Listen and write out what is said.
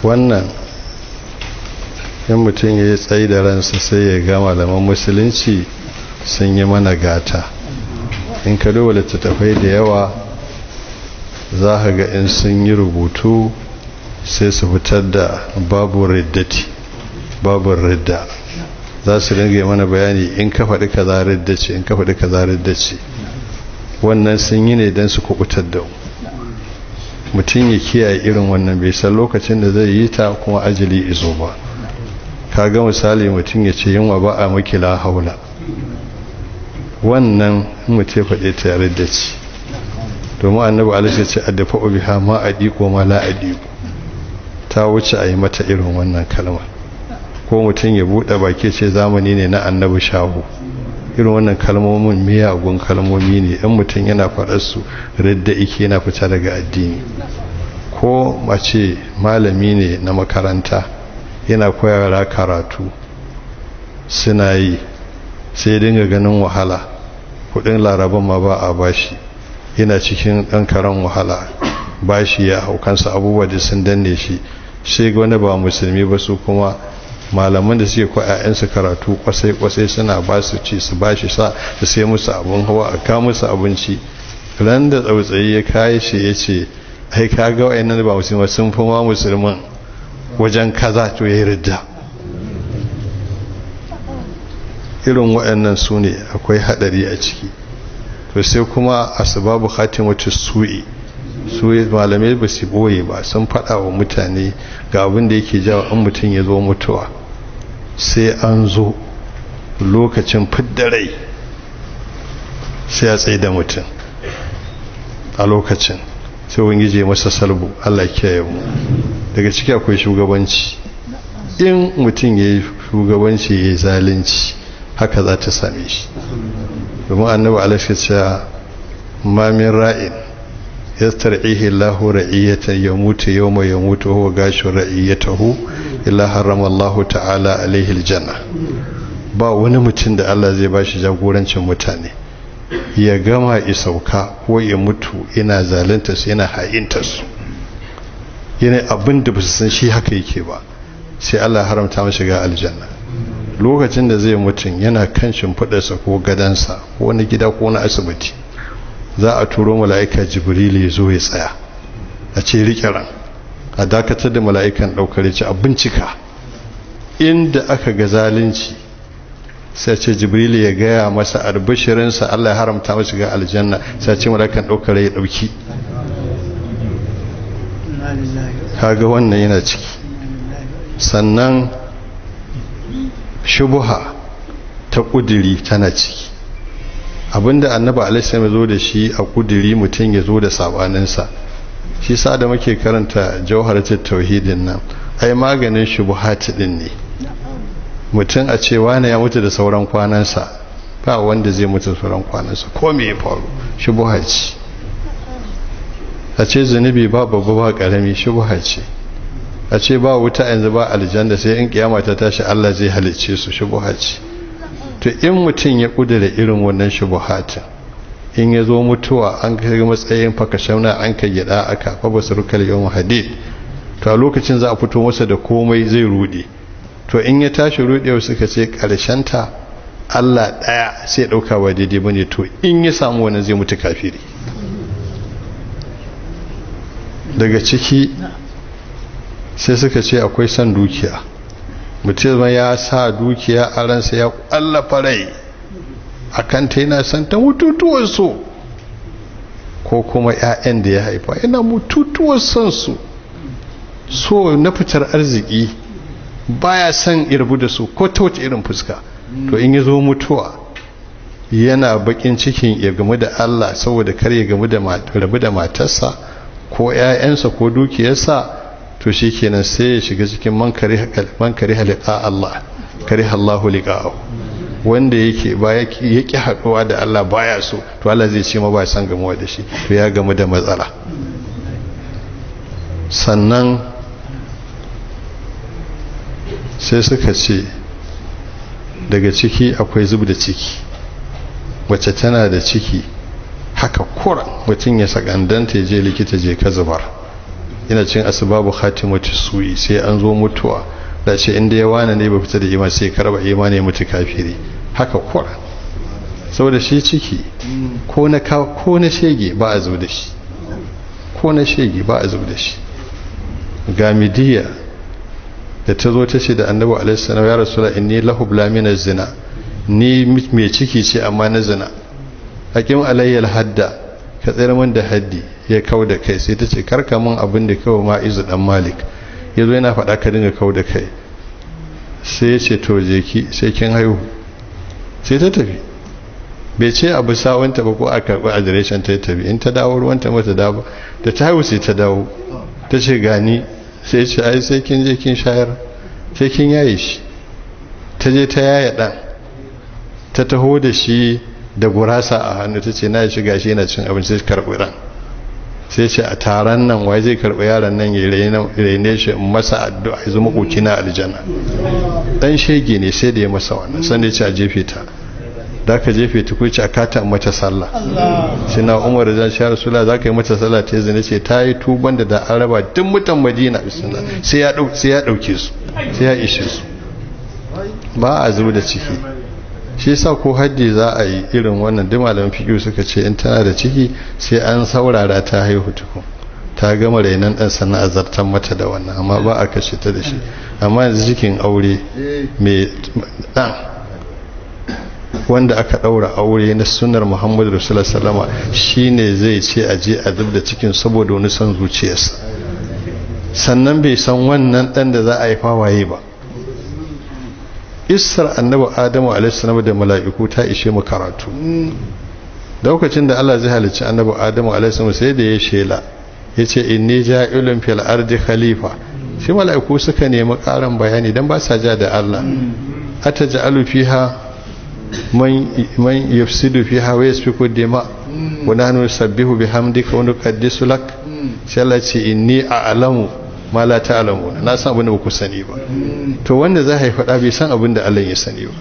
wannan in mutum ya yi tsayi da ransa sai ya ga malaman musulunci sun yi mana gata. in ka duba littattafai da yawa za ka ga in sun yi rubutu sai su fitar da babu riddati, babu ridda, za su dinga mana bayani in ka faɗi kaza ridda ce, in ka faɗi kaza ridda ce. wannan sun yi ne don su kubutar da mutum ya kiyaye irin wannan, bai san lokacin da zai yi ta kuma ajali izo ba. kaga misali mutum ya ce yunwa ba a maki la haula, wannan mutum ya faɗe ta ridda ce, domin annabi alaihi ce addafa biha ma adiqu ma la adiqu, ta wuce a yi mata irin wannan kalma. ko mutum ya buɗe baki ce zamani ne na annabi shahu, irin wannan kalmomin miyagun kalmomi ne, in mutum yana faɗar su ridda ike yana fita daga addini. ko mace malami ne na makaranta yana koyara karatu suna yi sai dinga ganin wahala, kudin laraban ma ba a bashi, yana cikin ɗan karen wahala, bashi ya haukansa, abubuwa da sun danne shi. sai ga wani ba musulmi ba su kuma malaman da suke kwa 'ya'yansu karatu kwasai suna ba su ci, su ba shi sa, su sai musu abin hawa, a kawo musu abinci. ran da tsautsayi ya kayi shi ya ce ai kaga wa'annan ba musulmi sun fi ma musulman wajen kaza, to ya yi ridda. irin waɗannan su ne akwai haɗari a ciki. to sai kuma asbabu khatimatu su'i, su malamai ba su boye ba, sun faɗa wa mutane ga abin da yake jawo an mutum ya zo mutuwa. sai an zo lokacin fidda rai sai a tsaye da mutum a lokacin, sai wangije masa salbu. Allah kiyaye mu. daga ciki akwai shugabanci. in mutum ya yi shugabanci ya yi zalunci, haka za ta same shi. domin annabi alaihi cewa ma min ra'in yastar'ihi Allahu ra'iyatan yamutu yawma yamutu huwa gashu ra'iyatahu illa harrama Allahu ta'ala alaihi aljanna. ba wani mutum da Allah zai bashi jagorancin mutane ya gama isauka ko ya mutu ina zalunta su, yana ha'inta su, yana abin da ba su san shi haka yake ba, sai Allah haramta masa shiga aljanna. lokacin da zai mutum yana kan shimfiɗarsa ko gadansa ko wani gida ko wani asibiti, za a turo mala'ika jibril ya zo ya tsaya a ce riƙe ran, a dakatar da mala'ikan ɗaukar ya ce a bincika inda aka ga zalunci, sai ce jibril ya gaya masa albishirinsa Allah ya haramta masa ga aljanna, sai ce mala'ikan ɗaukar ya ɗauki. kaga wannan yana ciki. sannan shubuha ta ƙudiri tana ciki. abinda annabi alaihi ya zo da shi a ƙudiri mutum ya zo da sabaninsa. shi sa da muke karanta jawharatul tauhidin nan, ai maganin shubuhat din ne. mutum a ce wani ya mutu da sauran kwanansa, ba wanda zai mutu da sauran kwanansa, ko me ya faru shubuha ce. a ce zunubi ba babba ba karami shubuha ce. a ce ba wuta yanzu ba aljanna, sai in kiyama ta tashi Allah zai halicce su, shubuha ce. to in mutum ya kudura irin wannan shubuhatin, in ya zo mutuwa an kai matsayin fakashauna an ka gida aka fa basu rukal yawm hadid, to a lokacin za a fito masa da komai zai rude. to in ya tashi rudewa suka ce ta Allah daya sai dauka ba daidai bane, to in ya samu wannan zai mutu kafiri. daga ciki sai suka ce akwai san dukiya. mutum ya sa dukiya a ransa ya ƙwallafa rai a kanta, yana son ta mututuwar so, ko kuma 'ya'yan da ya haifa yana mututuwar son su, so na fitar arziki, baya son irbu da su ko ta wata irin fuska. to in ya zo mutuwa yana bakin cikin ya gamu da Allah saboda kar ya gamu da rabu da matarsa ko 'ya'yansa ko dukiyarsa, to shi kenan sai ya shiga cikin man kariha liqa Allah kariha Allahu liqa'ahu. wanda yake ba yake haɗuwa da Allah baya so, to Allah zai ce ma ba san gamuwa da shi, to ya gamu da matsala. sannan sai suka ce daga ciki akwai zub da ciki. wacce tana da ciki haka kura mutum ya sakandanta ya je likita je ka zubar, yana cin asbabu khatimatu su'i sai an zo mutuwa da ce inda ya wane ne ba fita da imani sai karba imani ya mutu kafiri haka kura saboda shi ciki ko na shege ba a zo da shi ko na shege ba a zo da shi ga midiya da ta zo ta ce da annabi alaihi salam ya rasulullah inni lahu blamina zina ni mai ciki ce amma na zina hakim alayyal hadda ka tsayar min da haddi ya kau da kai sai ta ce karka min abin da kawai ma'izu dan malik ya zo yana faɗa ka dinga kau da kai sai ya ce to je ki sai kin haihu sai ta tafi bai ce abu sawanta ba ko a karɓi adireshin ta tafi in ta dawo ruwanta mata dawo da ta haihu sai ta dawo ta ce gani sai ce ai sai kin je kin shayar sai kin yaye shi ta je ta yaye ɗan ta taho da shi da gurasa a hannu ta ce na ya shiga shi yana cin abinci sai karɓi ran sai ce a taron nan wai zai karɓi yaron nan ya raine shi in masa addu'a ya zama kokina aljanna dan shege ne sai da ya masa wannan san ya ce a jefe ta da ka jefe ta kuce a kata mata sallah sai na umar da shi rasulullahi za ka yi mata sallah ta zane ce ta yi tuban da an raba duk mutan madina bismillah sai ya dauke su sai ya ishe su ba a zuba da ciki shi yasa ko haddi za a yi irin wannan duk malaman fiqh suka ce in tana da ciki sai an saurara ta haihu tukun ta gama rainan dan sannan azartan mata da wannan amma ba a kashe ta da shi amma yanzu cikin aure mai dan wanda aka daura aure na sunnar Muhammadu Rasulullah sallama shine zai ce a je a zubda cikin saboda wani son zuciyarsa sannan bai san wannan dan da za a haifa waye ba isar annabi Adamu alaihi salam da mala'iku ta ishe mu karatu lokacin da Allah zai halicci annabi Adamu alaihi salam sai da ya shela yace inni ja'ilun fil ardi khalifa shi mala'iku suka nemi karan bayani dan ba sa ja da Allah ataj'alu fiha man yafsidu fiha wa yasfiku dima wa nahnu nusabbihu bihamdika wa nuqaddisu lak sai Allah ce inni a'lamu ma la ta'lamun na san abin da ku sani ba to wanda zai haifa da bai san abin da Allah ya sani ba